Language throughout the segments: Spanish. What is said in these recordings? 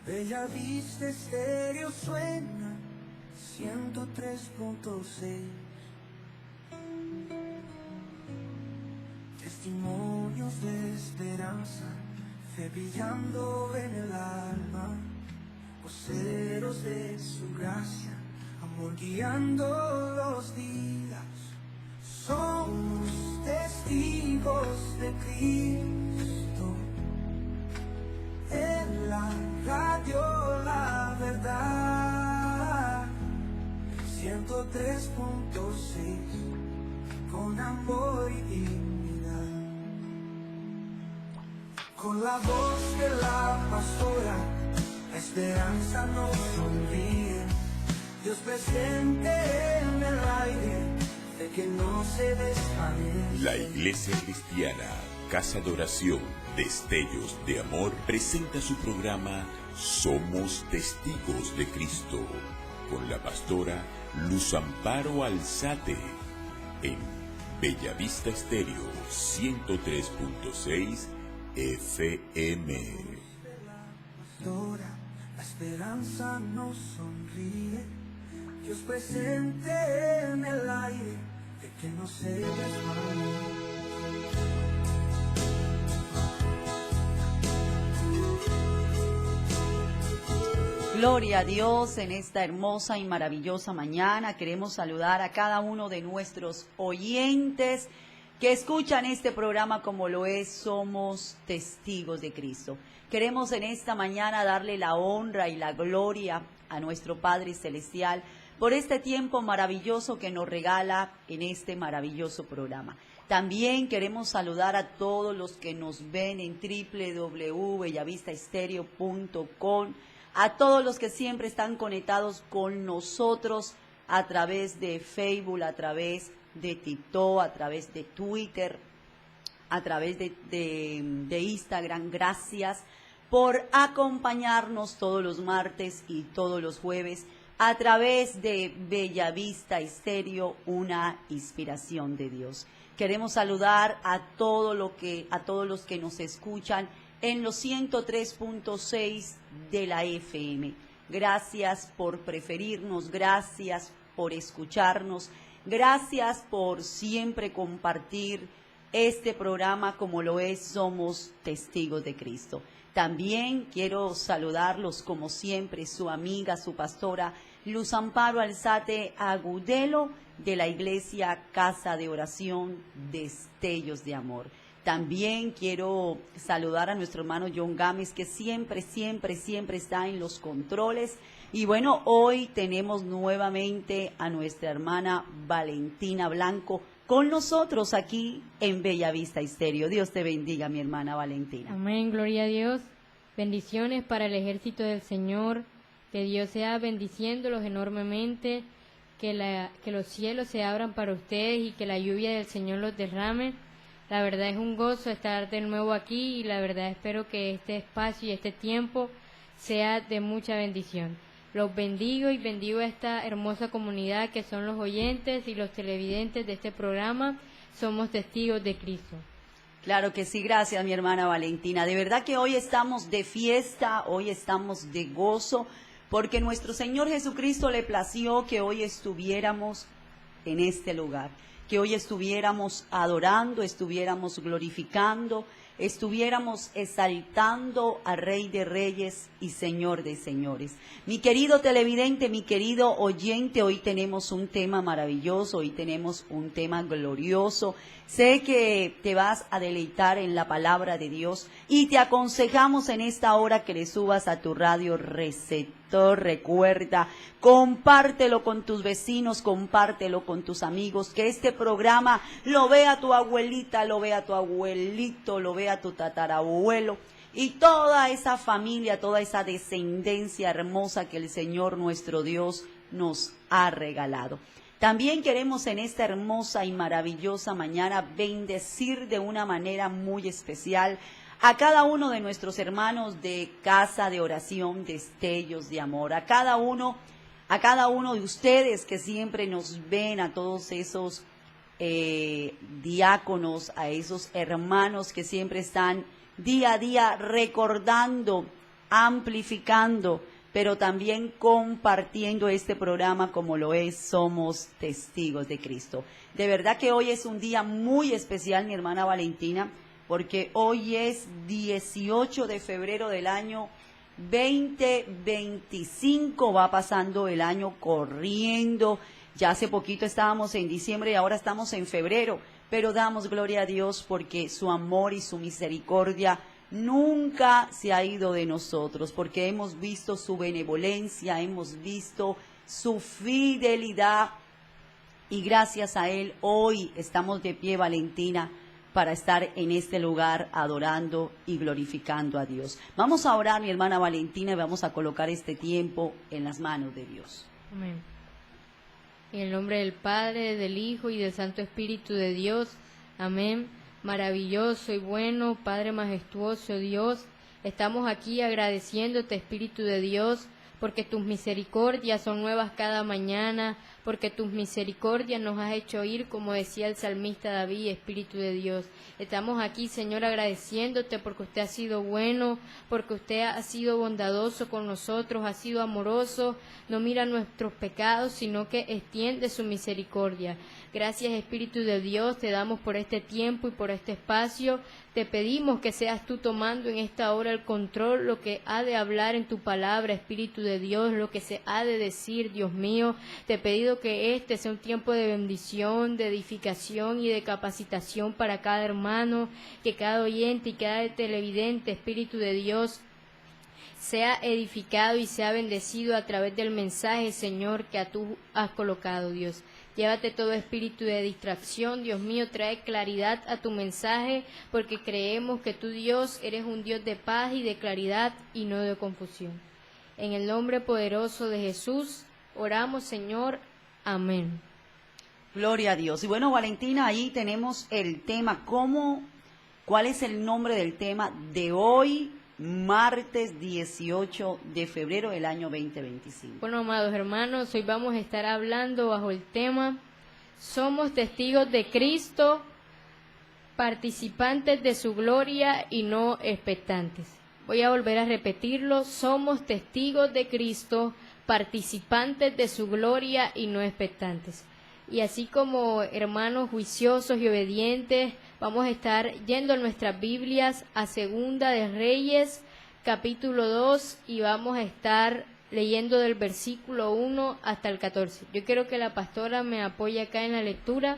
Bella Vista Estéreo suena 103.6. Testimonios de esperanza, fe brillando en el alma, voceros de su gracia, amor guiando los días. Somos testigos de Cristo, en la radio La Verdad, 103.6, con amor y dignidad. Con la voz de la pastora, la esperanza nos sonríe. Dios presente en el aire, de que no se desvanece. La Iglesia Cristiana Casa de Oración Destellos de Amor presenta su programa Somos Testigos de Cristo con la pastora Luz Amparo Alzate en Bellavista Estéreo 103.6 FM. La esperanza nos sonríe, Dios presente en el aire, de que no se desvanece. Gloria a Dios en esta hermosa y maravillosa mañana. Queremos saludar a cada uno de nuestros oyentes que escuchan este programa como lo es Somos Testigos de Cristo. Queremos en esta mañana darle la honra y la gloria a nuestro Padre Celestial por este tiempo maravilloso que nos regala en este maravilloso programa. También queremos saludar a todos los que nos ven en www.bellavistaestereo.com, a todos los que siempre están conectados con nosotros a través de Facebook, a través de TikTok, a través de Twitter, a través de Instagram. Gracias por acompañarnos todos los martes y todos los jueves a través de Bellavista Estéreo, una inspiración de Dios. Queremos saludar a todos los que nos escuchan en los 103.6 de la FM. Gracias por preferirnos, gracias por escucharnos, gracias por siempre compartir este programa como lo es Somos Testigos de Cristo. También quiero saludarlos como siempre, su amiga, su pastora Luz Amparo Alzate Agudelo, de la Iglesia Casa de Oración Destellos de Amor. También quiero saludar a nuestro hermano John Gámez, que siempre está en los controles. Y bueno, hoy tenemos nuevamente a nuestra hermana Valentina Blanco con nosotros aquí en Bellavista Estéreo. Dios te bendiga, mi hermana Valentina. Amén, gloria a Dios. Bendiciones para el ejército del Señor. Que Dios sea bendiciéndolos enormemente. Que los cielos se abran para ustedes y que la lluvia del Señor los derrame. La verdad es un gozo estar de nuevo aquí y la verdad espero que este espacio y este tiempo sea de mucha bendición. Los bendigo y bendigo a esta hermosa comunidad que son los oyentes y los televidentes de este programa. Somos Testigos de Cristo. Claro que sí, gracias mi hermana Valentina. De verdad que hoy estamos de fiesta, hoy estamos de gozo, porque nuestro Señor Jesucristo le plació que hoy estuviéramos en este lugar, que hoy estuviéramos adorando, estuviéramos glorificando, estuviéramos exaltando al Rey de Reyes y Señor de Señores. Mi querido televidente, mi querido oyente, hoy tenemos un tema maravilloso, hoy tenemos un tema glorioso. Sé que te vas a deleitar en la palabra de Dios y te aconsejamos en esta hora que le subas a tu radio receptor. Recuerda, compártelo con tus vecinos, compártelo con tus amigos, que este programa lo vea tu abuelita, lo vea tu abuelito, lo vea tu tatarabuelo y toda esa familia, toda esa descendencia hermosa que el Señor nuestro Dios nos ha regalado. También queremos en esta hermosa y maravillosa mañana bendecir de una manera muy especial a cada uno de nuestros hermanos de Casa de Oración Destellos de Amor, a cada uno de ustedes que siempre nos ven, a todos esos diáconos, a esos hermanos que siempre están día a día recordando amplificando, pero también compartiendo este programa como lo es Somos Testigos de Cristo. De verdad que hoy es un día muy especial, mi hermana Valentina, porque hoy es 18 de febrero del año 2025, va pasando el año corriendo. Ya hace poquito estábamos en diciembre y ahora estamos en febrero, pero damos gloria a Dios porque su amor y su misericordia nunca se ha ido de nosotros, porque hemos visto su benevolencia, hemos visto su fidelidad y gracias a Él hoy estamos de pie, Valentina, para estar en este lugar adorando y glorificando a Dios. Vamos a orar, mi hermana Valentina, y vamos a colocar este tiempo en las manos de Dios. Amén. En el nombre del Padre, del Hijo y del Santo Espíritu de Dios. Amén. Maravilloso y bueno, Padre majestuoso Dios, estamos aquí agradeciéndote, Espíritu de Dios, porque tus misericordias son nuevas cada mañana, porque tus misericordias nos has hecho oír, como decía el salmista David, Espíritu de Dios. Estamos aquí, Señor, agradeciéndote porque usted ha sido bueno, porque usted ha sido bondadoso con nosotros, ha sido amoroso, no mira nuestros pecados, sino que extiende su misericordia. Gracias, Espíritu de Dios, te damos por este tiempo y por este espacio. Te pedimos que seas tú tomando en esta hora el control, lo que ha de hablar en tu palabra, Espíritu de Dios, lo que se ha de decir, Dios mío. Te he pedido que este sea un tiempo de bendición, de edificación y de capacitación para cada hermano, que cada oyente y cada televidente, Espíritu de Dios, sea edificado y sea bendecido a través del mensaje, Señor, que tú has colocado, Dios. Llévate todo espíritu de distracción, Dios mío, trae claridad a tu mensaje, porque creemos que tú, Dios, eres un Dios de paz y de claridad y no de confusión. En el nombre poderoso de Jesús, oramos, Señor. Amén. Gloria a Dios. Y bueno, Valentina, ahí tenemos el tema. ¿Cuál es el nombre del tema de hoy, martes 18 de febrero del año 2025? Bueno, amados hermanos, hoy vamos a estar hablando bajo el tema Somos testigos de Cristo, participantes de su gloria y no expectantes. Voy a volver a repetirlo: somos testigos de Cristo, participantes de su gloria y no expectantes. Y así como hermanos juiciosos y obedientes, vamos a estar yendo a nuestras Biblias a Segunda de Reyes, capítulo 2, y vamos a estar leyendo del versículo 1 hasta el 14. Yo quiero que la pastora me apoye acá en la lectura.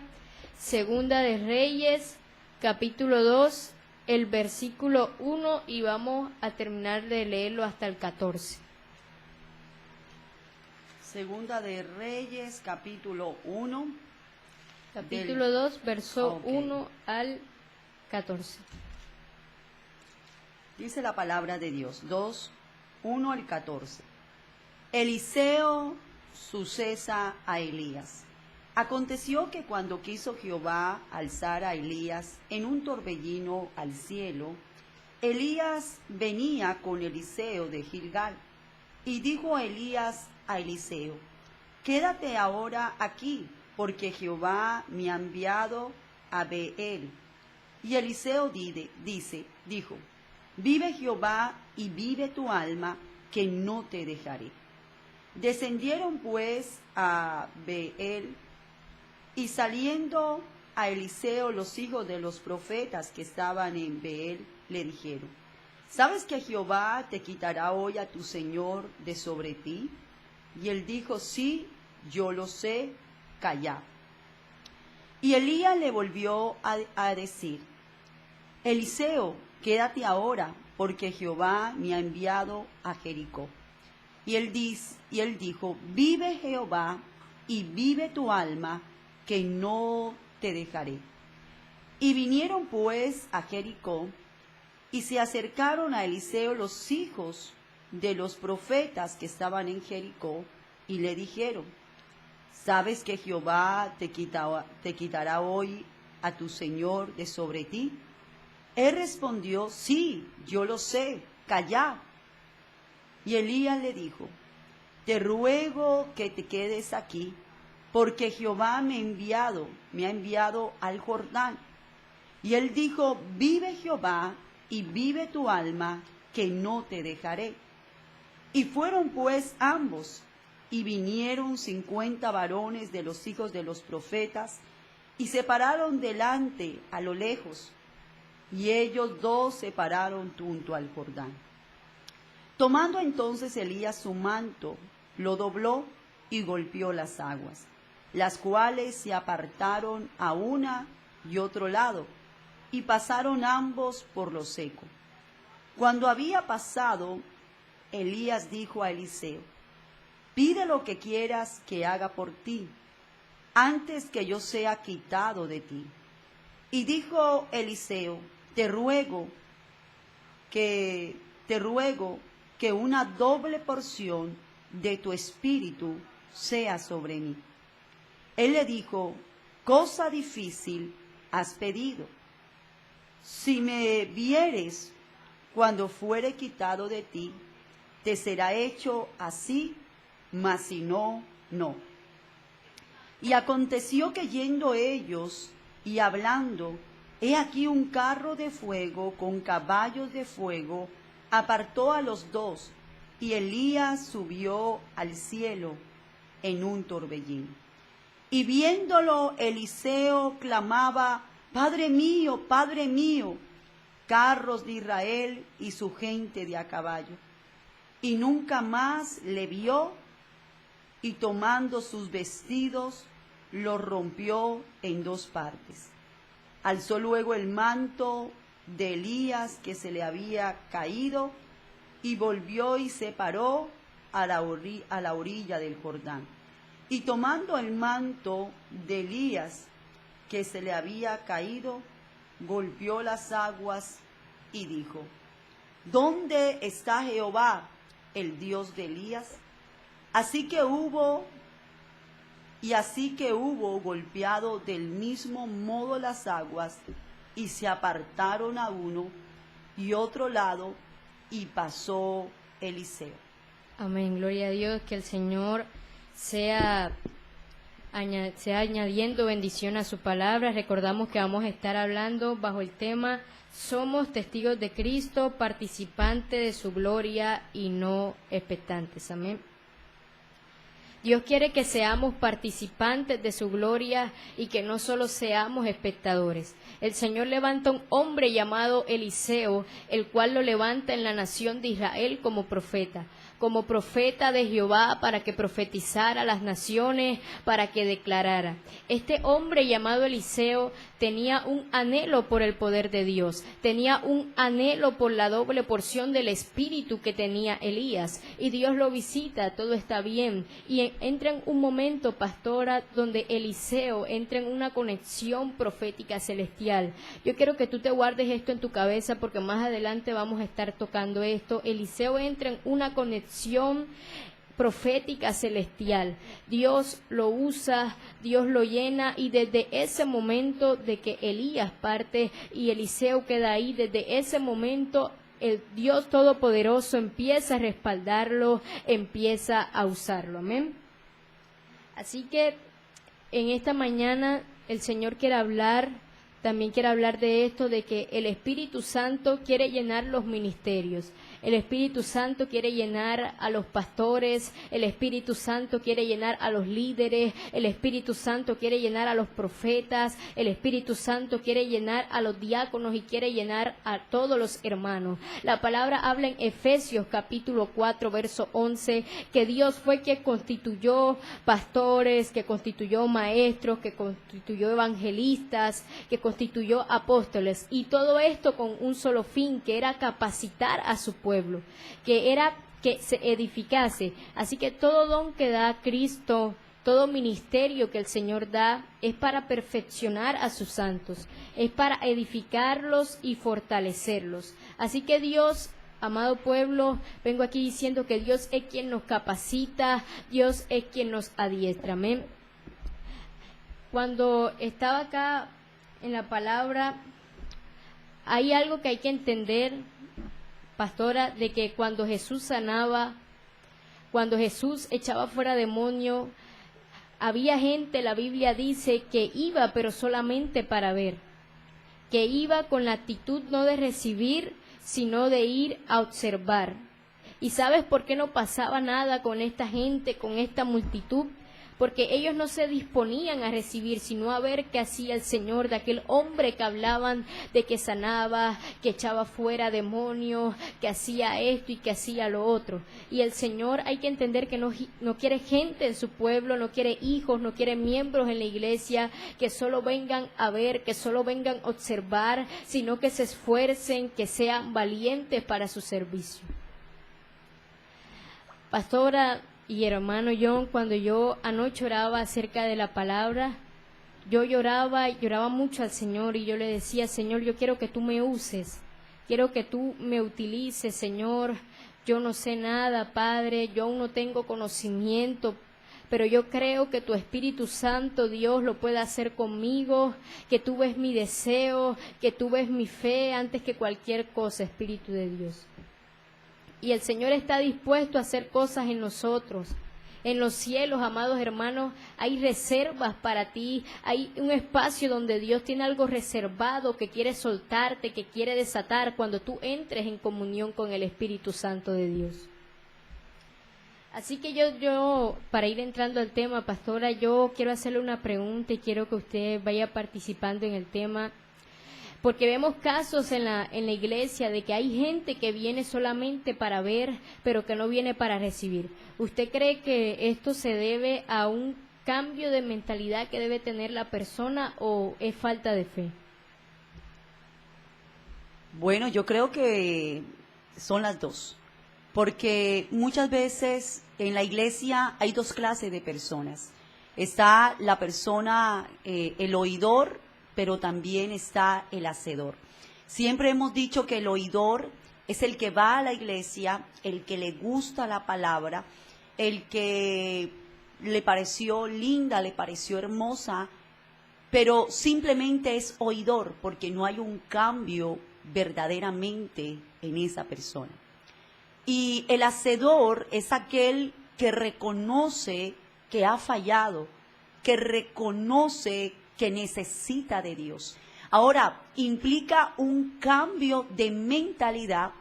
Segunda de Reyes, capítulo 2, el versículo 1, y vamos a terminar de leerlo hasta el 14. Segunda de Reyes, capítulo 1. Capítulo 2, verso 1 al 14. Dice la palabra de Dios, 2, 1 al 14. Eliseo sucesa a Elías. Aconteció que cuando quiso Jehová alzar a Elías en un torbellino al cielo, Elías venía con Eliseo de Gilgal. Y dijo a Elías a Eliseo: quédate ahora aquí, porque Jehová me ha enviado a Beel. Y Eliseo dijo: vive Jehová y vive tu alma, que no te dejaré. Descendieron pues a Beel, y saliendo a Eliseo los hijos de los profetas que estaban en Beel, le dijeron: ¿sabes que Jehová te quitará hoy a tu señor de sobre ti? Y él dijo: sí, yo lo sé, callad. Y Elías le volvió a decir: Eliseo, quédate ahora, porque Jehová me ha enviado a Jericó. Y él dijo: vive Jehová y vive tu alma, que no te dejaré. Y vinieron pues a Jericó, y se acercaron a Eliseo los hijos de los profetas que estaban en Jericó, y le dijeron: ¿sabes que Jehová te quitará hoy a tu señor de sobre ti? Él respondió: sí, yo lo sé, callad. Y Elías le dijo: te ruego que te quedes aquí, porque Jehová me ha enviado al Jordán. Y él dijo: vive Jehová y vive tu alma, que no te dejaré. Y fueron pues ambos, y vinieron 50 varones de los hijos de los profetas, y se pararon delante a lo lejos, y ellos dos se pararon junto al Jordán. Tomando entonces Elías su manto, lo dobló y golpeó las aguas, las cuales se apartaron a una y otro lado, y pasaron ambos por lo seco. Cuando había pasado, Elías dijo a Eliseo: pide lo que quieras que haga por ti, antes que yo sea quitado de ti. Y dijo Eliseo: te ruego que una doble porción de tu espíritu sea sobre mí. Él le dijo: cosa difícil has pedido. Si me vieres cuando fuere quitado de ti, te será hecho así, mas si no, no. Y aconteció que yendo ellos y hablando, he aquí un carro de fuego con caballos de fuego apartó a los dos, y Elías subió al cielo en un torbellino. Y viéndolo, Eliseo clamaba: Padre mío, carros de Israel y su gente de a caballo. Y nunca más le vio, y tomando sus vestidos, los rompió en dos partes. Alzó luego el manto de Elías que se le había caído, y volvió y se paró a la orilla del Jordán. Y tomando el manto de Elías que se le había caído, golpeó las aguas y dijo: ¿dónde está Jehová, el Dios de Elías? Así que hubo golpeado del mismo modo las aguas, y se apartaron a uno y otro lado, y pasó Eliseo. Amén, gloria a Dios, que el Señor sea añadiendo bendición a su palabra. Recordamos que vamos a estar hablando bajo el tema: somos testigos de Cristo, participantes de su gloria y no expectantes. Amén. Dios quiere que seamos participantes de su gloria y que no solo seamos espectadores. El Señor levanta un hombre llamado Eliseo, el cual lo levanta en la nación de Israel como profeta de Jehová, para que profetizara a las naciones, para que declarara. Este hombre llamado Eliseo tenía un anhelo por el poder de Dios, tenía un anhelo por la doble porción del espíritu que tenía Elías, y Dios lo visita, todo está bien, y entra en un momento, pastora, donde Eliseo entra en una conexión profética celestial. Yo quiero que tú te guardes esto en tu cabeza, porque más adelante vamos a estar tocando esto. Eliseo entra en una conexión profética celestial. Dios lo usa, Dios lo llena, y desde ese momento de que Elías parte y Eliseo queda ahí, desde ese momento el Dios Todopoderoso empieza a respaldarlo, empieza a usarlo. Amén. Así que en esta mañana el Señor también quiere hablar de esto, de que el Espíritu Santo quiere llenar los ministerios. El Espíritu Santo quiere llenar a los pastores, el Espíritu Santo quiere llenar a los líderes, el Espíritu Santo quiere llenar a los profetas, el Espíritu Santo quiere llenar a los diáconos y quiere llenar a todos los hermanos. La palabra habla en Efesios capítulo 4, verso 11, que Dios fue quien constituyó pastores, que constituyó maestros, que constituyó evangelistas, que constituyó apóstoles, y todo esto con un solo fin, que era capacitar a su pueblo, que era que se edificase. Así que todo don que da Cristo, todo ministerio que el Señor da, es para perfeccionar a sus santos, es para edificarlos y fortalecerlos. Así que Dios, amado pueblo, vengo aquí diciendo que Dios es quien nos capacita, Dios es quien nos adiestra. Amén. Cuando estaba acá en la palabra, hay algo que hay que entender, pastora, de que cuando Jesús sanaba, cuando Jesús echaba fuera demonios, había gente, la Biblia dice, que iba pero solamente para ver, que iba con la actitud no de recibir, sino de ir a observar. ¿Y sabes por qué no pasaba nada con esta gente, con esta multitud? Porque ellos no se disponían a recibir, sino a ver qué hacía el Señor de aquel hombre que hablaban de que sanaba, que echaba fuera demonios, que hacía esto y que hacía lo otro. Y el Señor, hay que entender que no quiere gente en su pueblo, no quiere hijos, no quiere miembros en la iglesia que solo vengan a ver, que solo vengan a observar, sino que se esfuercen, que sean valientes para su servicio. Pastora y hermano John, cuando yo anoche oraba acerca de la palabra, yo lloraba mucho al Señor y yo le decía, Señor, yo quiero que tú me uses, quiero que tú me utilices, Señor. Yo no sé nada, Padre, yo aún no tengo conocimiento, pero yo creo que tu Espíritu Santo, Dios, lo puede hacer conmigo, que tú ves mi deseo, que tú ves mi fe antes que cualquier cosa, Espíritu de Dios. Y el Señor está dispuesto a hacer cosas en nosotros. En los cielos, amados hermanos, hay reservas para ti. Hay un espacio donde Dios tiene algo reservado que quiere soltarte, que quiere desatar cuando tú entres en comunión con el Espíritu Santo de Dios. Así que yo, para ir entrando al tema, pastora, yo quiero hacerle una pregunta y quiero que usted vaya participando en el tema. Porque vemos casos en la iglesia de que hay gente que viene solamente para ver, pero que no viene para recibir. ¿Usted cree que esto se debe a un cambio de mentalidad que debe tener la persona o es falta de fe? Bueno, yo creo que son las dos, porque muchas veces en la iglesia hay dos clases de personas. Está la persona, el oidor, pero también está el hacedor. Siempre hemos dicho que el oidor es el que va a la iglesia, el que le gusta la palabra, el que le pareció linda, le pareció hermosa, pero simplemente es oidor porque no hay un cambio verdaderamente en esa persona. Y el hacedor es aquel que reconoce que ha fallado, que reconoce que necesita de Dios. Ahora, implica un cambio de mentalidad,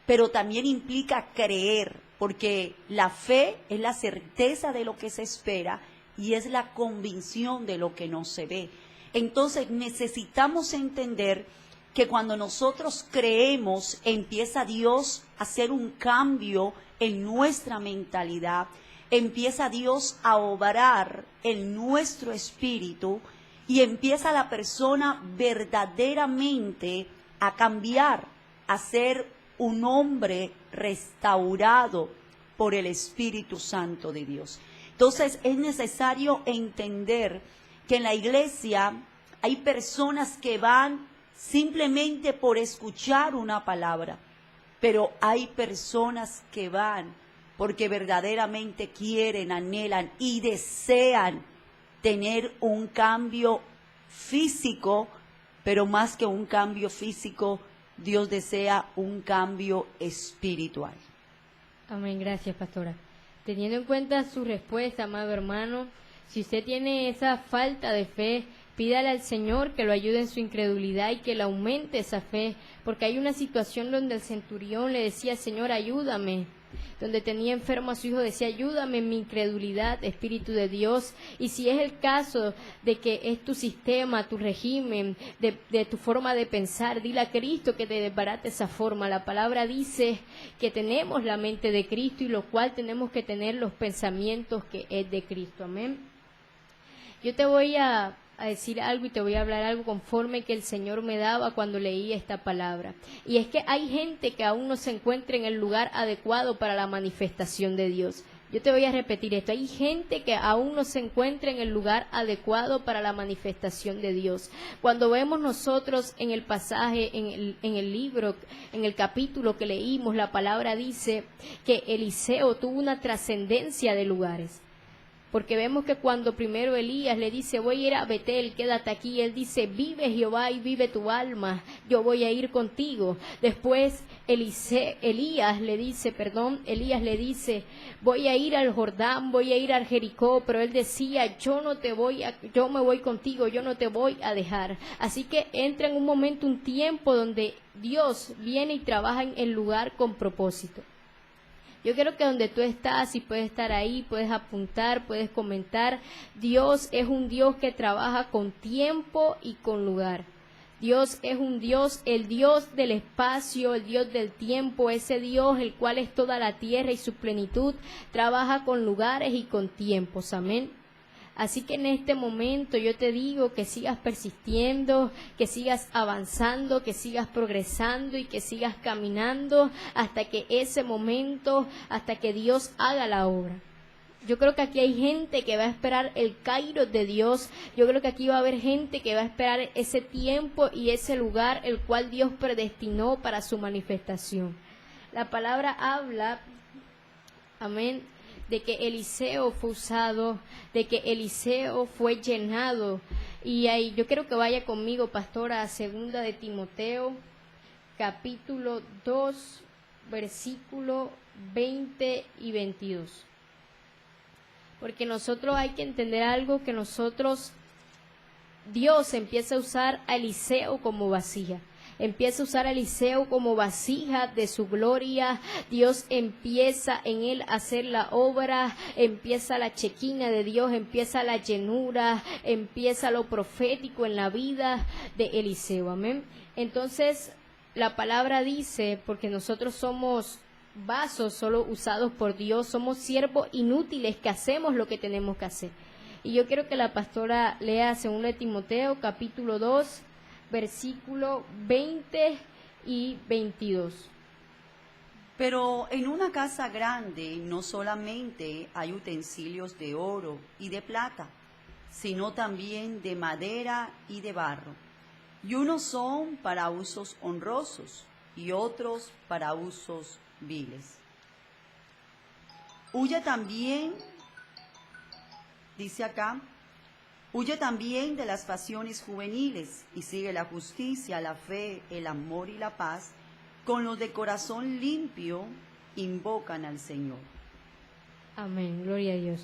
pero también implica creer, porque la fe es la certeza de lo que se espera y es la convicción de lo que no se ve. Entonces, necesitamos entender que cuando nosotros creemos, empieza Dios a hacer un cambio en nuestra mentalidad, empieza Dios a obrar en nuestro espíritu, y empieza la persona verdaderamente a cambiar, a ser un hombre restaurado por el Espíritu Santo de Dios. Entonces es necesario entender que en la iglesia hay personas que van simplemente por escuchar una palabra, pero hay personas que van porque verdaderamente quieren, anhelan y desean tener un cambio físico, pero más que un cambio físico, Dios desea un cambio espiritual. Amén, gracias, pastora. Teniendo en cuenta su respuesta, amado hermano, si usted tiene esa falta de fe, pídale al Señor que lo ayude en su incredulidad y que le aumente esa fe, porque hay una situación donde el centurión le decía, Señor, ayúdame. Donde tenía enfermo a su hijo, decía, ayúdame en mi incredulidad, Espíritu de Dios. Y si es el caso de que es tu sistema, tu régimen, de tu forma de pensar, dile a Cristo que te desbarate esa forma. La palabra dice que tenemos la mente de Cristo y lo cual tenemos que tener los pensamientos que es de Cristo. Amén. Yo te voy a decir algo y te voy a hablar algo conforme que el Señor me daba cuando leí esta palabra. Y es que hay gente que aún no se encuentra en el lugar adecuado para la manifestación de Dios. Yo te voy a repetir esto. Hay gente que aún no se encuentra en el lugar adecuado para la manifestación de Dios. Cuando vemos nosotros en el pasaje, en el libro, en el capítulo que leímos, la palabra dice que Eliseo tuvo una trascendencia de lugares. Porque vemos que cuando primero Elías le dice, voy a ir a Betel, quédate aquí, él dice, vive Jehová y vive tu alma, yo voy a ir contigo. Después Elías le dice, voy a ir al Jordán, voy a ir al Jericó, pero él decía, yo me voy contigo, yo no te voy a dejar. Así que entra en un momento, un tiempo donde Dios viene y trabaja en el lugar con propósito. Yo creo que donde tú estás, y puedes estar ahí, puedes apuntar, puedes comentar, Dios es un Dios que trabaja con tiempo y con lugar. Dios es un Dios, el Dios del espacio, el Dios del tiempo, ese Dios el cual es toda la tierra y su plenitud, trabaja con lugares y con tiempos, amén. Así que en este momento yo te digo que sigas persistiendo, que sigas avanzando, que sigas progresando y que sigas caminando hasta que ese momento, hasta que Dios haga la obra. Yo creo que aquí hay gente que va a esperar el kairos de Dios. Yo creo que aquí va a haber gente que va a esperar ese tiempo y ese lugar el cual Dios predestinó para su manifestación. La palabra habla, amén, de que Eliseo fue usado, de que Eliseo fue llenado. Y ahí yo quiero que vaya conmigo, pastora, a 2 de Timoteo, capítulo 2, versículo 20 y 22. Porque nosotros hay que entender algo, que Dios empieza a usar a Eliseo como vasija. Empieza a usar a Eliseo como vasija de su gloria. Dios empieza en él a hacer la obra, empieza la chequina de Dios, empieza la llenura, empieza lo profético en la vida de Eliseo, amén. Entonces la palabra dice, porque nosotros somos vasos solo usados por Dios, somos siervos inútiles que hacemos lo que tenemos que hacer. Y yo quiero que la pastora lea 2 de Timoteo, capítulo 2, versículo 20 y 22. Pero en una casa grande no solamente hay utensilios de oro y de plata, sino también de madera y de barro. Y unos son para usos honrosos y otros para usos viles. Huye también, dice acá, huye también de las pasiones juveniles y sigue la justicia, la fe, el amor y la paz. Con los de corazón limpio invocan al Señor. Amén, gloria a Dios.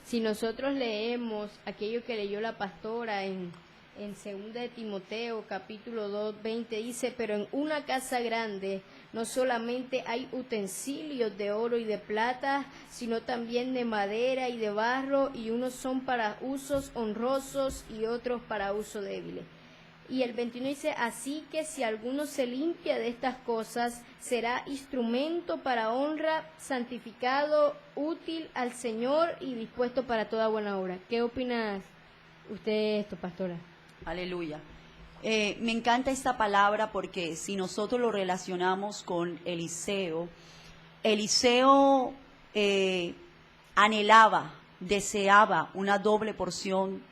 Si nosotros leemos aquello que leyó la pastora en 2 de Timoteo, capítulo 2, 20, dice, pero en una casa grande no solamente hay utensilios de oro y de plata, sino también de madera y de barro, y unos son para usos honrosos y otros para uso débil. Y el 21 dice, así que si alguno se limpia de estas cosas, será instrumento para honra, santificado, útil al Señor y dispuesto para toda buena obra. ¿Qué opina usted de esto, pastora? Aleluya. Me encanta esta palabra porque si nosotros lo relacionamos con Eliseo, Eliseo anhelaba, deseaba una doble porción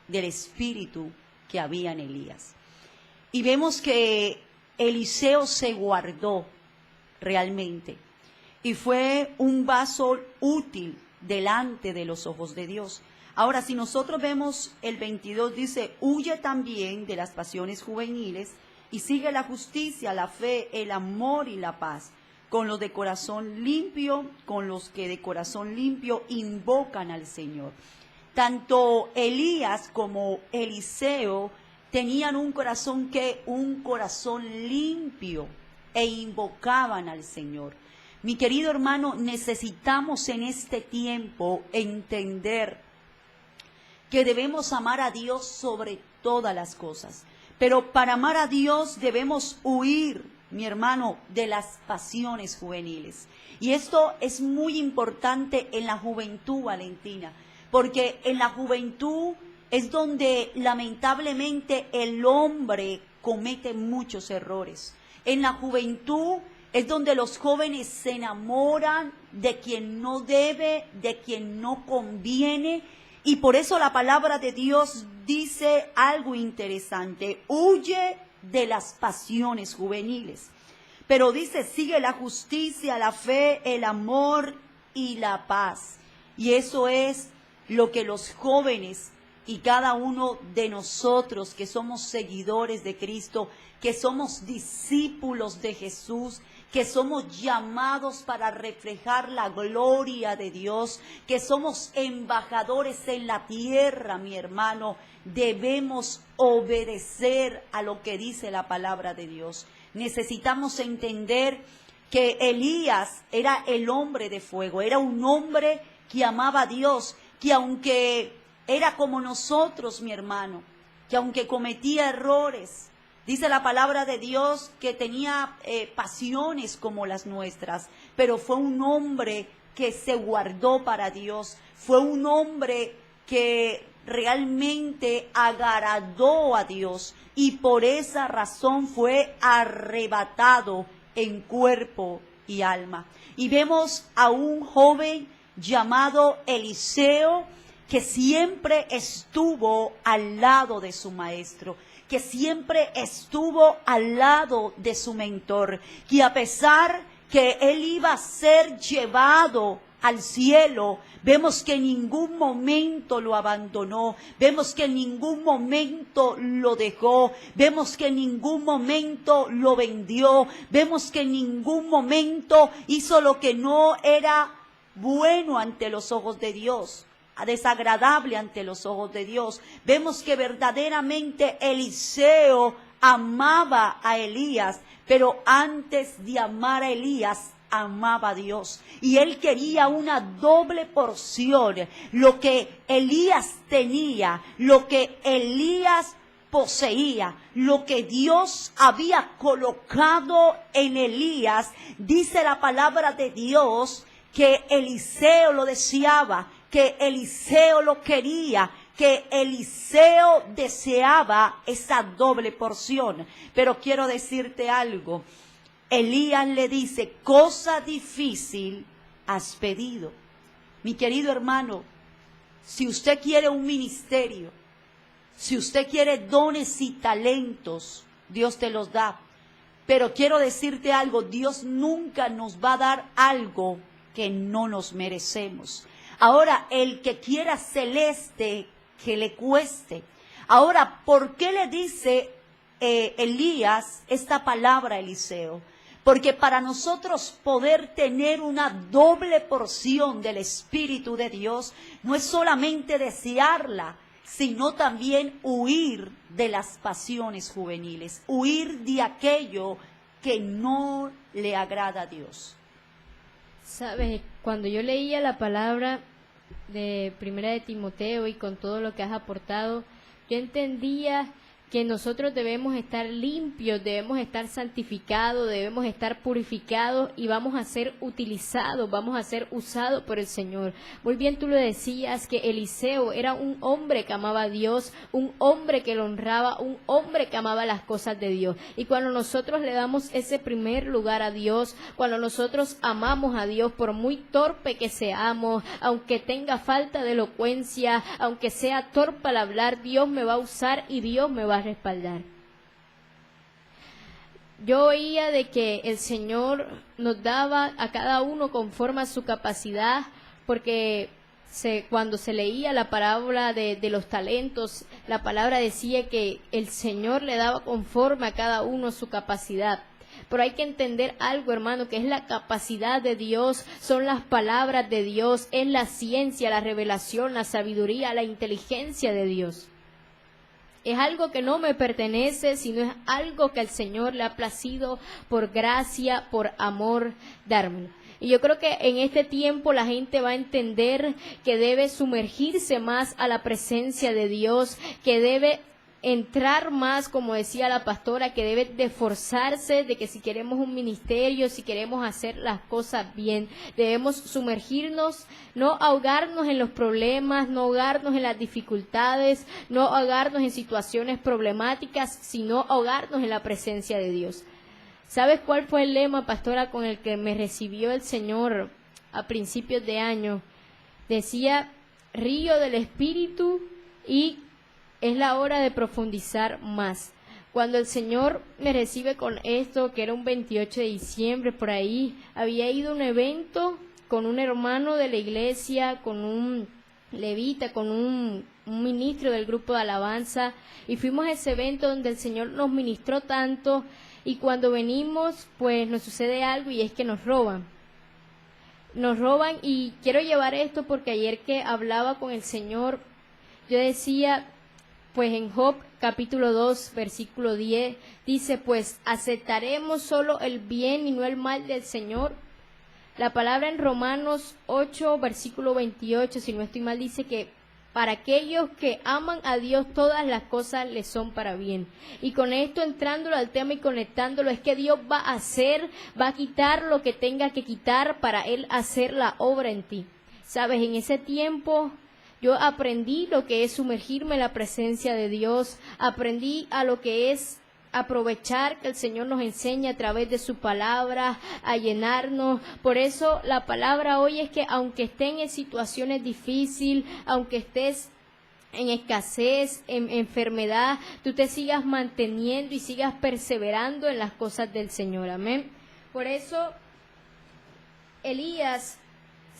del espíritu que había en Elías. Y vemos que Eliseo se guardó realmente y fue un vaso útil delante de los ojos de Dios. Ahora, si nosotros vemos el 22, dice, huye también de las pasiones juveniles y sigue la justicia, la fe, el amor y la paz, con los de corazón limpio, con los que de corazón limpio invocan al Señor. Tanto Elías como Eliseo tenían un corazón limpio e invocaban al Señor. Mi querido hermano, necesitamos en este tiempo entender que debemos amar a Dios sobre todas las cosas. Pero para amar a Dios debemos huir, mi hermano, de las pasiones juveniles. Y esto es muy importante en la juventud, Valentina, porque en la juventud es donde lamentablemente el hombre comete muchos errores. En la juventud es donde los jóvenes se enamoran de quien no debe, de quien no conviene. Y por eso la palabra de Dios dice algo interesante, huye de las pasiones juveniles. Pero dice, sigue la justicia, la fe, el amor y la paz. Y eso es lo que los jóvenes y cada uno de nosotros que somos seguidores de Cristo, que somos discípulos de Jesús, que somos llamados para reflejar la gloria de Dios, que somos embajadores en la tierra, mi hermano, debemos obedecer a lo que dice la palabra de Dios. Necesitamos entender que Elías era el hombre de fuego, era un hombre que amaba a Dios, que aunque era como nosotros, mi hermano, que aunque cometía errores, dice la palabra de Dios que tenía pasiones como las nuestras, pero fue un hombre que se guardó para Dios, fue un hombre que realmente agradó a Dios y por esa razón fue arrebatado en cuerpo y alma. Y vemos a un joven llamado Eliseo que siempre estuvo al lado de su maestro, que siempre estuvo al lado de su mentor, que a pesar que él iba a ser llevado al cielo, vemos que en ningún momento lo abandonó, vemos que en ningún momento lo dejó, vemos que en ningún momento lo vendió, vemos que en ningún momento hizo lo que no era bueno ante los ojos de Dios, desagradable ante los ojos de Dios. Vemos que verdaderamente Eliseo amaba a Elías, pero antes de amar a Elías, amaba a Dios. Y él quería una doble porción. Lo que Elías tenía, lo que Elías poseía, lo que Dios había colocado en Elías, dice la palabra de Dios que Eliseo lo deseaba, que Eliseo lo quería, que Eliseo deseaba esa doble porción. Pero quiero decirte algo, Elías le dice, cosa difícil has pedido. Mi querido hermano, si usted quiere un ministerio, si usted quiere dones y talentos, Dios te los da. Pero quiero decirte algo, Dios nunca nos va a dar algo que no nos merecemos. Ahora, el que quiera celeste, que le cueste. Ahora, ¿por qué le dice Elías esta palabra a Eliseo? Porque para nosotros poder tener una doble porción del Espíritu de Dios, no es solamente desearla, sino también huir de las pasiones juveniles, huir de aquello que no le agrada a Dios. Sabes, cuando yo leía la palabra de Primera de Timoteo y con todo lo que has aportado, yo entendía que nosotros debemos estar limpios, debemos estar santificados, debemos estar purificados y vamos a ser utilizados, vamos a ser usados por el Señor. Muy bien tú lo decías, que Eliseo era un hombre que amaba a Dios, un hombre que lo honraba, un hombre que amaba las cosas de Dios. Y cuando nosotros le damos ese primer lugar a Dios, cuando nosotros amamos a Dios, por muy torpe que seamos, aunque tenga falta de elocuencia, aunque sea torpe al hablar, Dios me va a usar y Dios me va a respaldar. Yo oía de que el Señor nos daba a cada uno conforme a su capacidad, porque cuando se leía la parábola de los talentos, la palabra decía que el Señor le daba conforme a cada uno su capacidad. Pero hay que entender algo, hermano, que es la capacidad de Dios, son las palabras de Dios, es la ciencia, la revelación, la sabiduría, la inteligencia de Dios. Es algo que no me pertenece, sino es algo que al Señor le ha placido por gracia, por amor, dármelo. Y yo creo que en este tiempo la gente va a entender que debe sumergirse más a la presencia de Dios, que debe entrar más, como decía la pastora, que debe de esforzarse, de que si queremos un ministerio, si queremos hacer las cosas bien, debemos sumergirnos, no ahogarnos en los problemas, no ahogarnos en las dificultades, no ahogarnos en situaciones problemáticas, sino ahogarnos en la presencia de Dios. ¿Sabes cuál fue el lema, pastora, con el que me recibió el Señor a principios de año? Decía, río del Espíritu, y es la hora de profundizar más. Cuando el Señor me recibe con esto, que era un 28 de diciembre, por ahí, había ido a un evento con un hermano de la iglesia, con un levita, con un ministro del grupo de alabanza, y fuimos a ese evento donde el Señor nos ministró tanto, y cuando venimos, pues nos sucede algo, y es que nos roban. Nos roban, y quiero llevar esto porque ayer que hablaba con el Señor, yo decía, Pues en Job capítulo 2 versículo 10 dice, pues aceptaremos solo el bien y no el mal del Señor. La palabra en Romanos 8 versículo 28, si no estoy mal, dice que para aquellos que aman a Dios todas las cosas les son para bien. Y con esto, entrándolo al tema y conectándolo, es que Dios va a quitar lo que tenga que quitar para Él hacer la obra en ti. Sabes, en ese tiempo yo aprendí lo que es sumergirme en la presencia de Dios, aprendí a lo que es aprovechar que el Señor nos enseña a través de su palabra, a llenarnos. Por eso la palabra hoy es que aunque estén en situaciones difíciles, aunque estés en escasez, en enfermedad, tú te sigas manteniendo y sigas perseverando en las cosas del Señor. Amén. Por eso, Elías,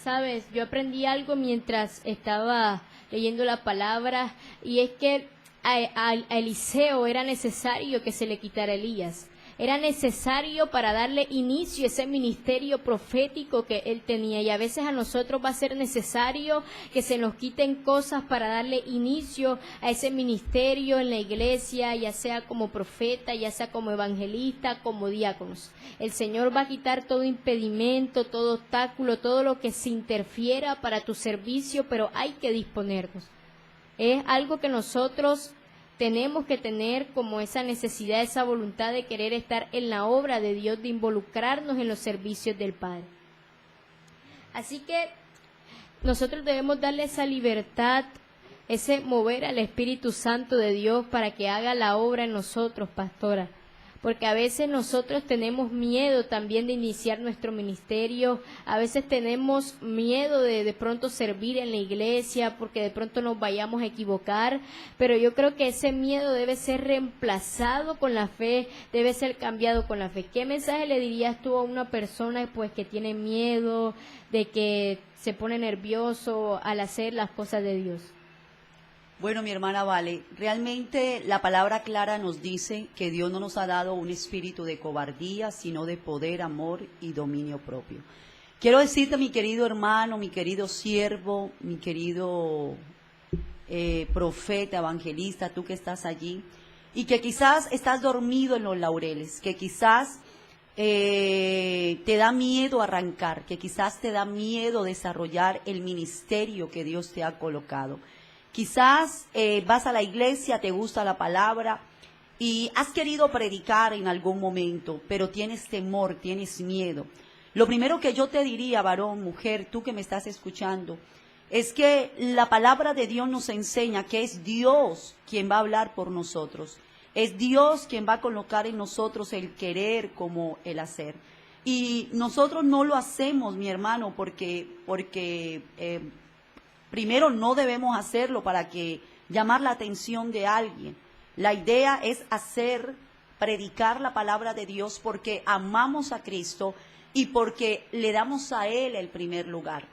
sabes, yo aprendí algo mientras estaba leyendo la palabra, y es que a Eliseo era necesario que se le quitara Elías. Era necesario para darle inicio a ese ministerio profético que él tenía. Y a veces a nosotros va a ser necesario que se nos quiten cosas para darle inicio a ese ministerio en la iglesia, ya sea como profeta, ya sea como evangelista, como diáconos. El Señor va a quitar todo impedimento, todo obstáculo, todo lo que se interfiera para tu servicio, pero hay que disponernos. Es algo que nosotros tenemos que tener como esa necesidad, esa voluntad de querer estar en la obra de Dios, de involucrarnos en los servicios del Padre. Así que nosotros debemos darle esa libertad, ese mover al Espíritu Santo de Dios para que haga la obra en nosotros, pastora. Porque a veces nosotros tenemos miedo también de iniciar nuestro ministerio, a veces tenemos miedo de pronto servir en la iglesia, porque de pronto nos vayamos a equivocar, pero yo creo que ese miedo debe ser reemplazado con la fe, debe ser cambiado con la fe. ¿Qué mensaje le dirías tú a una persona pues que tiene miedo, de que se pone nervioso al hacer las cosas de Dios? Bueno, mi hermana Vale, realmente la palabra clara nos dice que Dios no nos ha dado un espíritu de cobardía, sino de poder, amor y dominio propio. Quiero decirte, mi querido hermano, mi querido siervo, mi querido profeta, evangelista, tú que estás allí, y que quizás estás dormido en los laureles, que quizás te da miedo arrancar, que quizás te da miedo desarrollar el ministerio que Dios te ha colocado. Quizás vas a la iglesia, te gusta la palabra y has querido predicar en algún momento, pero tienes temor, tienes miedo. Lo primero que yo te diría, varón, mujer, tú que me estás escuchando, es que la palabra de Dios nos enseña que es Dios quien va a hablar por nosotros. Es Dios quien va a colocar en nosotros el querer como el hacer. Y nosotros no lo hacemos, mi hermano, porque primero, no debemos hacerlo para llamar la atención de alguien. La idea es predicar la palabra de Dios porque amamos a Cristo y porque le damos a Él el primer lugar.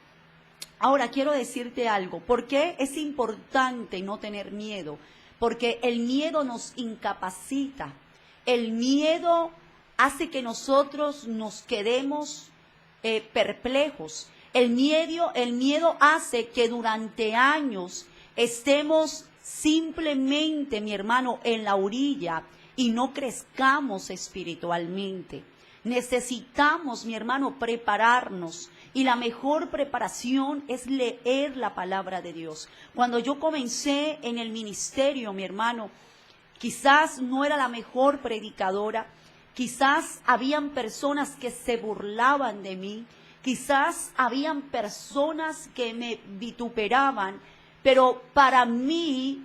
Ahora, quiero decirte algo. ¿Por qué es importante no tener miedo? Porque el miedo nos incapacita. El miedo hace que nosotros nos quedemos perplejos. El miedo hace que durante años estemos simplemente, mi hermano, en la orilla y no crezcamos espiritualmente. Necesitamos, mi hermano, prepararnos, y la mejor preparación es leer la palabra de Dios. Cuando yo comencé en el ministerio, mi hermano, quizás no era la mejor predicadora, quizás habían personas que se burlaban de mí, quizás habían personas que me vituperaban, pero para mí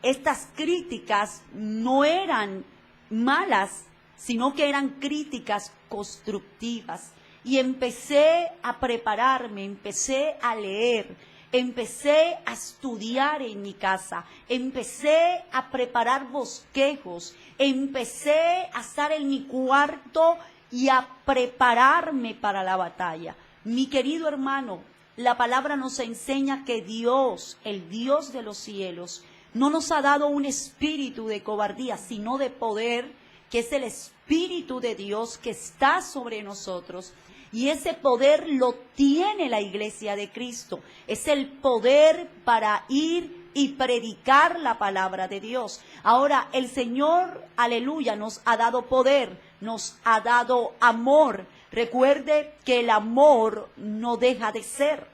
estas críticas no eran malas, sino que eran críticas constructivas. Y empecé a prepararme, empecé a leer, empecé a estudiar en mi casa, empecé a preparar bosquejos, empecé a estar en mi cuarto y a prepararme para la batalla. Mi querido hermano, la palabra nos enseña que Dios, el Dios de los cielos, no nos ha dado un espíritu de cobardía, sino de poder, que es el Espíritu de Dios que está sobre nosotros. Y ese poder lo tiene la iglesia de Cristo. Es el poder para ir y predicar la palabra de Dios. Ahora, el Señor, aleluya, nos ha dado poder, nos ha dado amor. Recuerde que el amor no deja de ser,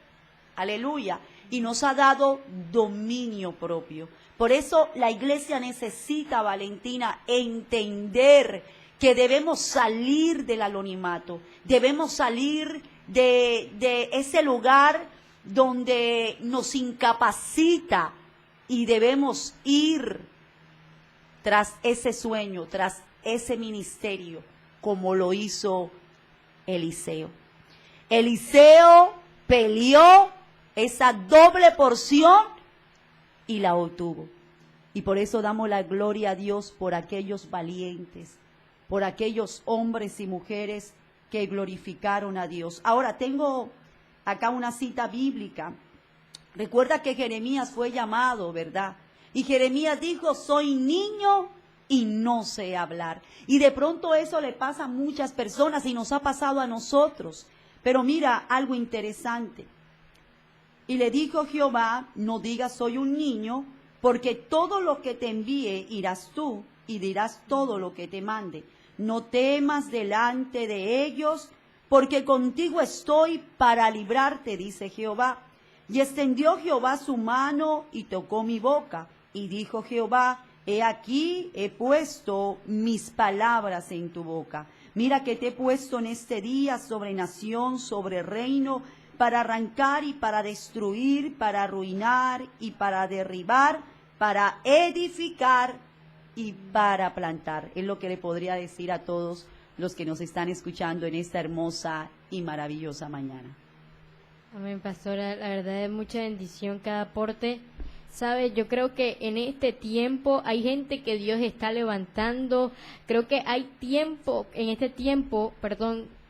aleluya, y nos ha dado dominio propio. Por eso la iglesia necesita, Valentina, entender que debemos salir del anonimato, debemos salir de ese lugar donde nos incapacita y debemos ir tras ese sueño, tras ese ministerio, como lo hizo Eliseo. Eliseo peleó esa doble porción y la obtuvo. Y por eso damos la gloria a Dios por aquellos valientes, por aquellos hombres y mujeres que glorificaron a Dios. Ahora tengo acá una cita bíblica. Recuerda que Jeremías fue llamado, ¿verdad? Y Jeremías dijo, soy niño y no sé hablar. Y de pronto eso le pasa a muchas personas y nos ha pasado a nosotros. Pero mira algo interesante. Y le dijo Jehová, no digas soy un niño, porque todo lo que te envíe irás tú y dirás todo lo que te mande. No temas delante de ellos, porque contigo estoy para librarte, dice Jehová. Y extendió Jehová su mano y tocó mi boca. Y dijo Jehová, he aquí, he puesto mis palabras en tu boca. Mira que te he puesto en este día sobre nación, sobre reino, para arrancar y para destruir, para arruinar y para derribar, para edificar y para plantar. Es lo que le podría decir a todos los que nos están escuchando en esta hermosa y maravillosa mañana. Amén, pastora. La verdad es mucha bendición cada aporte. ¿Sabe? Yo creo que en este tiempo hay gente que Dios está levantando. Creo que hay tiempo, en este tiempo,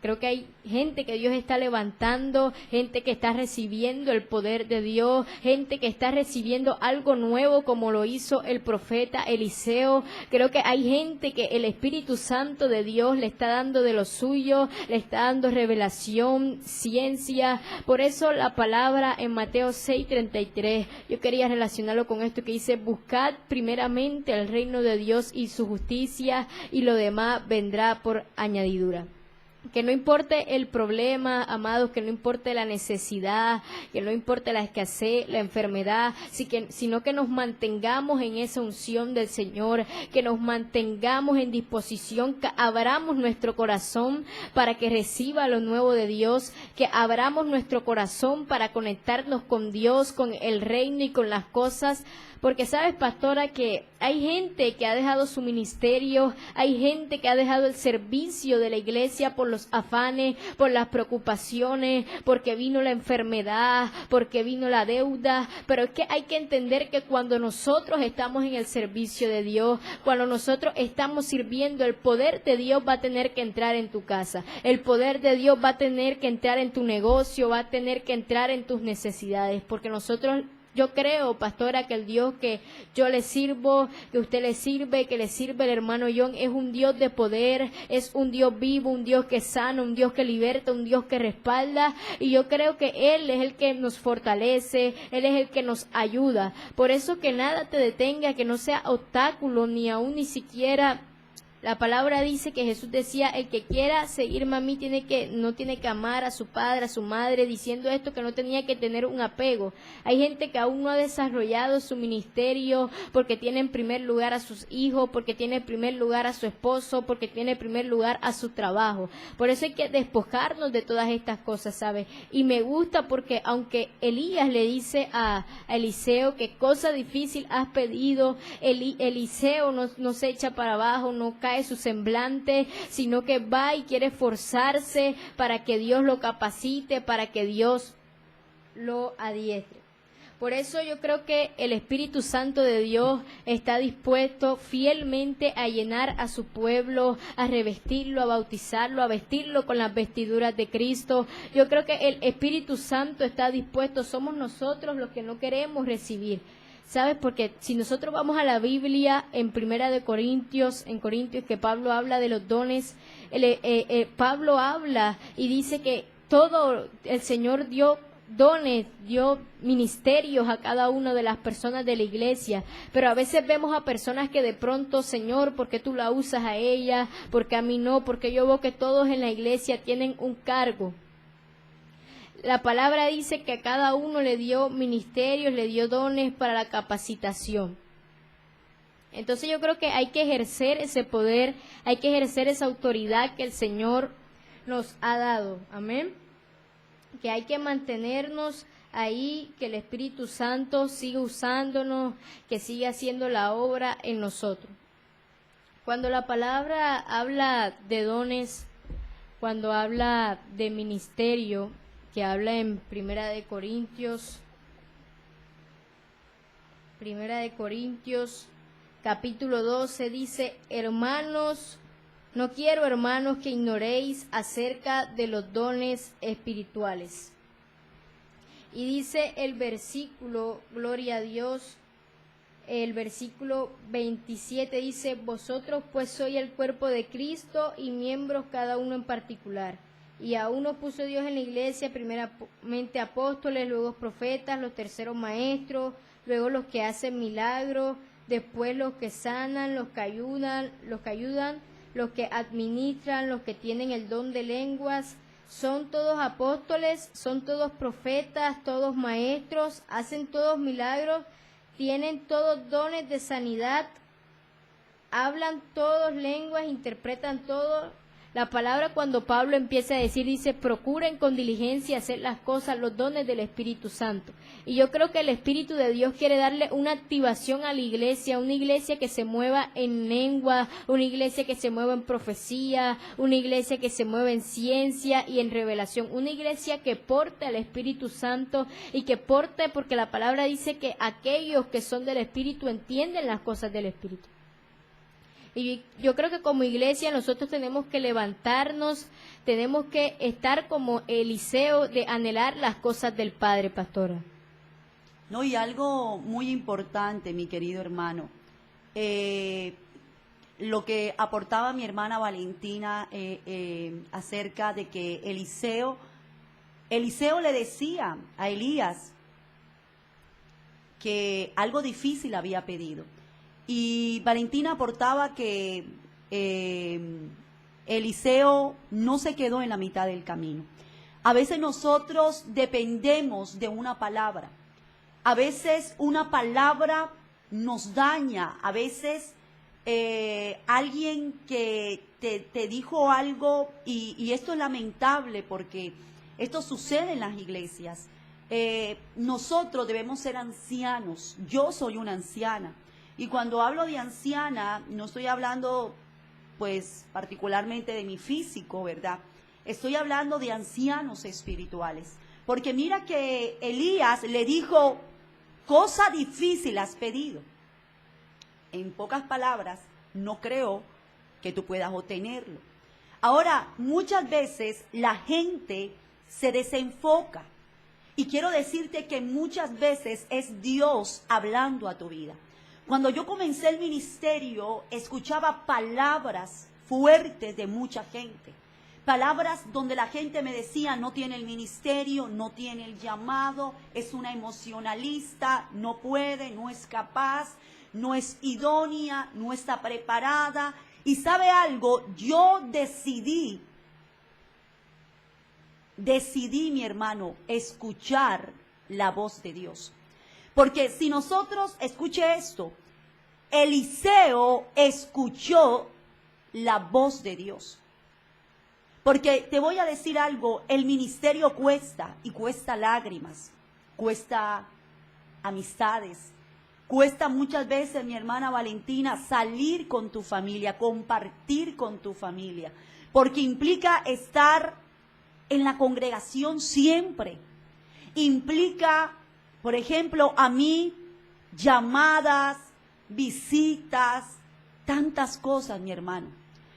creo que hay gente que Dios está levantando, gente que está recibiendo el poder de Dios, gente que está recibiendo algo nuevo como lo hizo el profeta Eliseo. Creo que hay gente que el Espíritu Santo de Dios le está dando de lo suyo, le está dando revelación, ciencia. Por eso la palabra en Mateo 6:33, yo quería relacionarlo con esto que dice, buscad primeramente el reino de Dios y su justicia y lo demás vendrá por añadidura. Que no importe el problema, amados, que no importe la necesidad, que no importe la escasez, la enfermedad, sino que nos mantengamos en esa unción del Señor, que nos mantengamos en disposición, que abramos nuestro corazón para que reciba lo nuevo de Dios, que abramos nuestro corazón para conectarnos con Dios, con el reino y con las cosas. Porque sabes, pastora, que hay gente que ha dejado su ministerio, hay gente que ha dejado el servicio de la iglesia por los afanes, por las preocupaciones, porque vino la enfermedad, porque vino la deuda. Pero es que hay que entender que cuando nosotros estamos en el servicio de Dios, cuando nosotros estamos sirviendo, el poder de Dios va a tener que entrar en tu casa. El poder de Dios va a tener que entrar en tu negocio, va a tener que entrar en tus necesidades, porque nosotros... Yo creo, pastora, que el Dios que yo le sirvo, que usted le sirve, que le sirve el hermano John, es un Dios de poder, es un Dios vivo, un Dios que sana, un Dios que liberta, un Dios que respalda. Y yo creo que Él es el que nos fortalece, Él es el que nos ayuda. Por eso que nada te detenga, que no sea obstáculo, ni aún ni siquiera... La palabra dice que Jesús decía, el que quiera seguirme a mí no tiene que amar a su padre, a su madre, diciendo esto que no tenía que tener un apego. Hay gente que aún no ha desarrollado su ministerio porque tiene en primer lugar a sus hijos, porque tiene en primer lugar a su esposo, porque tiene en primer lugar a su trabajo. Por eso hay que despojarnos de todas estas cosas, ¿sabes? Y me gusta porque aunque Elías le dice a Eliseo que cosa difícil has pedido, Eliseo no se echa para abajo, no cae su semblante, sino que va y quiere esforzarse para que Dios lo capacite, para que Dios lo adiestre. Por eso yo creo que el Espíritu Santo de Dios está dispuesto fielmente a llenar a su pueblo, a revestirlo, a bautizarlo, a vestirlo con las vestiduras de Cristo. Yo creo que el Espíritu Santo está dispuesto, somos nosotros los que no queremos recibir. ¿Sabes? Porque si nosotros vamos a la Biblia, en Primera de Corintios, que Pablo habla de los dones, Pablo habla y dice que todo el Señor dio dones, dio ministerios a cada una de las personas de la iglesia, pero a veces vemos a personas que de pronto, Señor, ¿por qué tú la usas a ella? ¿Por qué a mí no? Porque yo veo que todos en la iglesia tienen un cargo. La palabra dice que a cada uno le dio ministerios, le dio dones para la capacitación. Entonces yo creo que hay que ejercer ese poder, hay que ejercer esa autoridad que el Señor nos ha dado. Amén. Que hay que mantenernos ahí, que el Espíritu Santo siga usándonos, que siga haciendo la obra en nosotros. Cuando la palabra habla de dones, cuando habla de ministerio, que habla en Primera de Corintios capítulo 12, dice: hermanos, no quiero, hermanos, que ignoréis acerca de los dones espirituales. Y dice el versículo, gloria a Dios, el versículo 27 dice: vosotros pues sois el cuerpo de Cristo y miembros cada uno en particular. Y a uno puso Dios en la iglesia, primeramente apóstoles, luego profetas, los terceros maestros, luego los que hacen milagros, después los que sanan, los que ayudan, los que administran, los que tienen el don de lenguas. Son todos apóstoles, son todos profetas, todos maestros, hacen todos milagros, tienen todos dones de sanidad, hablan todos lenguas, interpretan todo. La palabra, cuando Pablo empieza a decir, dice: procuren con diligencia hacer las cosas, los dones del Espíritu Santo. Y yo creo que el Espíritu de Dios quiere darle una activación a la iglesia, una iglesia que se mueva en lengua, una iglesia que se mueva en profecía, una iglesia que se mueva en ciencia y en revelación, una iglesia que porte al Espíritu Santo y que porte, porque la palabra dice que aquellos que son del Espíritu entienden las cosas del Espíritu. Y yo creo que como iglesia nosotros tenemos que levantarnos, tenemos que estar como Eliseo, de anhelar las cosas del Padre, pastora. No, y algo muy importante, mi querido hermano, lo que aportaba mi hermana Valentina acerca de que Eliseo le decía a Elías que algo difícil había pedido. Y Valentina aportaba que Eliseo no se quedó en la mitad del camino. A veces nosotros dependemos de una palabra. A veces una palabra nos daña. A veces alguien que te dijo algo, y esto es lamentable porque esto sucede en las iglesias. Nosotros debemos ser ancianos. Yo soy una anciana. Y cuando hablo de anciana, no estoy hablando, pues, particularmente de mi físico, ¿verdad? Estoy hablando de ancianos espirituales. Porque mira que Elías le dijo: cosa difícil has pedido. En pocas palabras, no creo que tú puedas obtenerlo. Ahora, muchas veces la gente se desenfoca. Y quiero decirte que muchas veces es Dios hablando a tu vida. Cuando yo comencé el ministerio, escuchaba palabras fuertes de mucha gente. Palabras donde la gente me decía: no tiene el ministerio, no tiene el llamado, es una emocionalista, no puede, no es capaz, no es idónea, no está preparada. Y ¿sabe algo? Yo decidí, mi hermano, escuchar la voz de Dios. Porque si nosotros, escuche esto, Eliseo escuchó la voz de Dios. Porque te voy a decir algo, el ministerio cuesta, y cuesta lágrimas, cuesta amistades, cuesta muchas veces, mi hermana Valentina, salir con tu familia, compartir con tu familia, porque implica estar en la congregación siempre, implica, por ejemplo, a mí, llamadas, visitas, tantas cosas, mi hermano.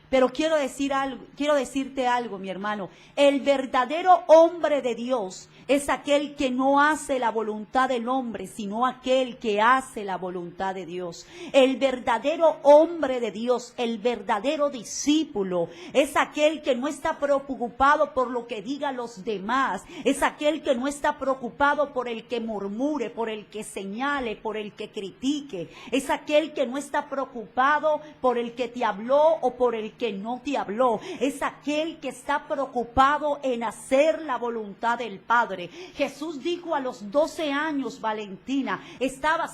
Pero quiero decirte algo, mi hermano. El verdadero hombre de Dios, es aquel que no hace la voluntad del hombre, sino aquel que hace la voluntad de Dios. El verdadero hombre de Dios, el verdadero discípulo, es aquel que no está preocupado por lo que digan los demás, es aquel que no está preocupado por el que murmure, por el que señale, por el que critique, es aquel que no está preocupado por el que te habló o por el que no te habló, es aquel que está preocupado en hacer la voluntad del Padre. Jesús dijo a los 12 años, Valentina,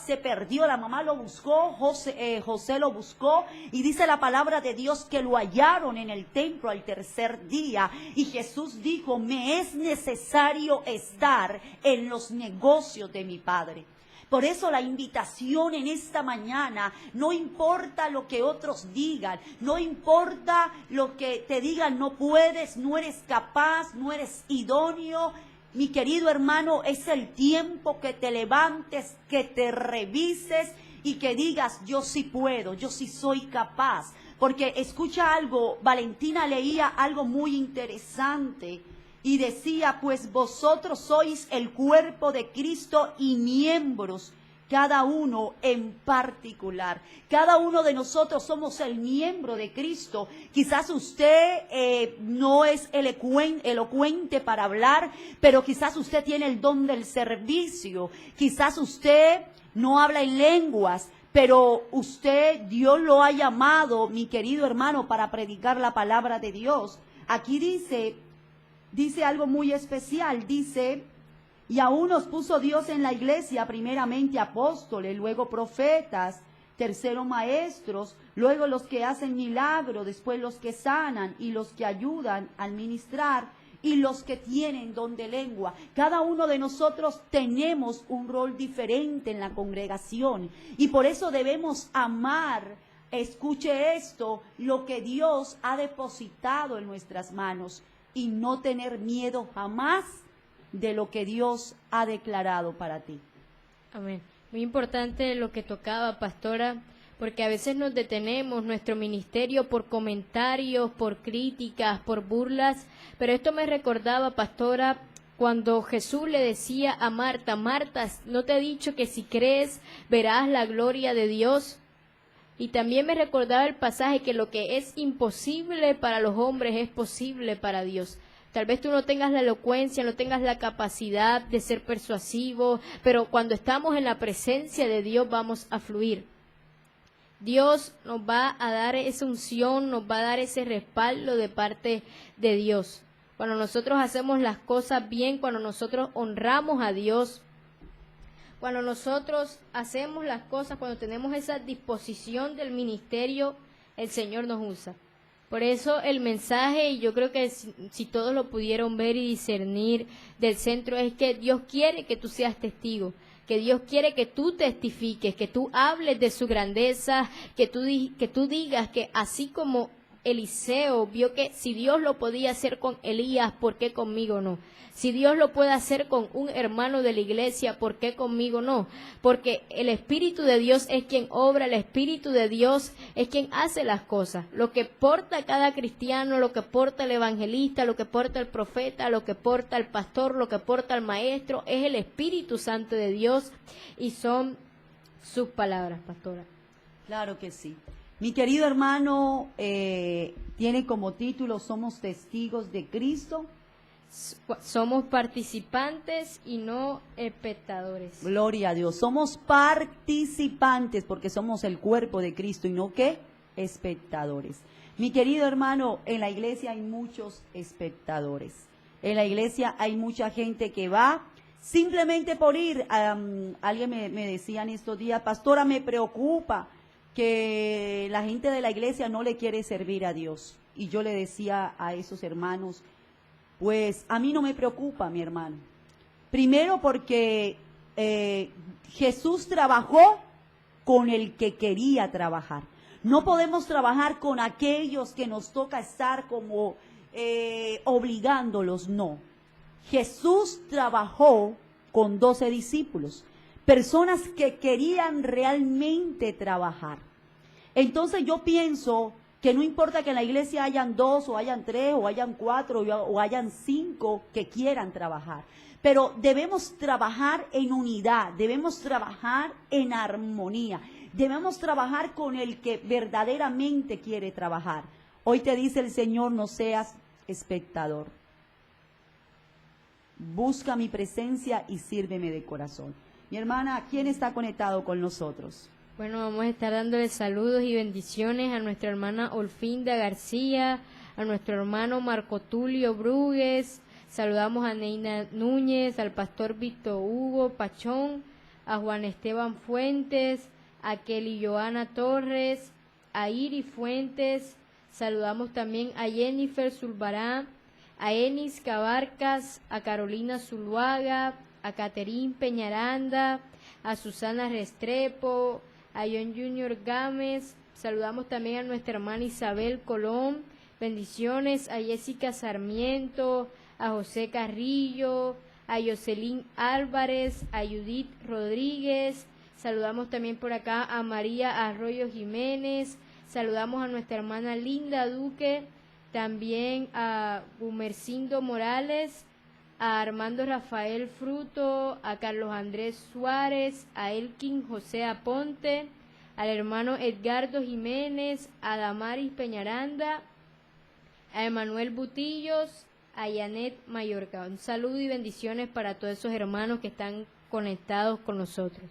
se perdió, la mamá lo buscó, José lo buscó, y dice la palabra de Dios que lo hallaron en el templo al tercer día, y Jesús dijo, me es necesario estar en los negocios de mi Padre. Por eso la invitación en esta mañana, no importa lo que otros digan, no importa lo que te digan, no puedes, no eres capaz, no eres idóneo. Mi querido hermano, es el tiempo que te levantes, que te revises y que digas, yo sí puedo, yo sí soy capaz. Porque escucha algo, Valentina leía algo muy interesante. Y decía, pues vosotros sois el cuerpo de Cristo y miembros, cada uno en particular. Cada uno de nosotros somos el miembro de Cristo. Quizás usted no es elocuente para hablar, pero quizás usted tiene el don del servicio. Quizás usted no habla en lenguas, pero Dios lo ha llamado, mi querido hermano, para predicar la palabra de Dios. Aquí dice algo muy especial, dice, y aún nos puso Dios en la iglesia, primeramente apóstoles, luego profetas, tercero maestros, luego los que hacen milagros, después los que sanan y los que ayudan al ministrar y los que tienen don de lengua. Cada uno de nosotros tenemos un rol diferente en la congregación y por eso debemos amar, escuche esto, lo que Dios ha depositado en nuestras manos. Y no tener miedo jamás de lo que Dios ha declarado para ti. Amén. Muy importante lo que tocaba, pastora, porque a veces nos detenemos nuestro ministerio por comentarios, por críticas, por burlas, pero esto me recordaba, pastora, cuando Jesús le decía a Marta, Marta, ¿no te he dicho que si crees verás la gloria de Dios? Y también me recordaba el pasaje que lo que es imposible para los hombres es posible para Dios. Tal vez tú no tengas la elocuencia, no tengas la capacidad de ser persuasivo, pero cuando estamos en la presencia de Dios vamos a fluir. Dios nos va a dar esa unción, nos va a dar ese respaldo de parte de Dios. Cuando nosotros hacemos las cosas bien, cuando nosotros honramos a Dios, cuando nosotros hacemos las cosas, cuando tenemos esa disposición del ministerio, el Señor nos usa. Por eso el mensaje, y yo creo que si todos lo pudieron ver y discernir del centro, es que Dios quiere que tú seas testigo, que Dios quiere que tú testifiques, que tú hables de su grandeza, que tú digas que así como Eliseo vio que si Dios lo podía hacer con Elías, ¿por qué conmigo no? Si Dios lo puede hacer con un hermano de la iglesia, ¿por qué conmigo no? Porque el Espíritu de Dios es quien obra, el Espíritu de Dios es quien hace las cosas. Lo que porta cada cristiano, lo que porta el evangelista, lo que porta el profeta, lo que porta el pastor, lo que porta el maestro, es el Espíritu Santo de Dios y son sus palabras, pastora. Claro que sí. Mi querido hermano tiene como título Somos testigos de Cristo. Somos participantes y no espectadores. Gloria a Dios. Somos participantes porque somos el cuerpo de Cristo y no ¿qué? Espectadores. Mi querido hermano, en la iglesia hay muchos espectadores. En la iglesia hay mucha gente que va simplemente por ir. Alguien me decía en estos días, pastora, me preocupa que la gente de la iglesia no le quiere servir a Dios. Y yo le decía a esos hermanos, pues a mí no me preocupa, mi hermano. Primero porque Jesús trabajó con el que quería trabajar. No podemos trabajar con aquellos que nos toca estar como obligándolos, no. Jesús trabajó con 12 discípulos, personas que querían realmente trabajar. Entonces yo pienso que no importa que en la iglesia hayan 2 o hayan 3 o hayan 4 o hayan 5 que quieran trabajar, pero debemos trabajar en unidad, debemos trabajar en armonía, debemos trabajar con el que verdaderamente quiere trabajar. Hoy te dice el Señor, no seas espectador. Busca mi presencia y sírveme de corazón. Mi hermana, ¿quién está conectado con nosotros? Bueno, vamos a estar dándole saludos y bendiciones a nuestra hermana Olfinda García, a nuestro hermano Marco Tulio Brugues, saludamos a Neina Núñez, al pastor Víctor Hugo Pachón, a Juan Esteban Fuentes, a Kelly Joana Torres, a Iri Fuentes, saludamos también a Jennifer Zulbarán, a Enis Cabarcas, a Carolina Zuluaga, a Caterín Peñaranda, a Susana Restrepo, a John Junior Gámez, saludamos también a nuestra hermana Isabel Colón, bendiciones a Jessica Sarmiento, a José Carrillo, a Jocelyn Álvarez, a Judith Rodríguez, saludamos también por acá a María Arroyo Jiménez, saludamos a nuestra hermana Linda Duque, también a Gumercindo Morales, a Armando Rafael Fruto, a Carlos Andrés Suárez, a Elkin José Aponte, al hermano Edgardo Jiménez, a Damaris Peñaranda, a Emanuel Butillos, a Janet Mallorca. Un saludo y bendiciones para todos esos hermanos que están conectados con nosotros.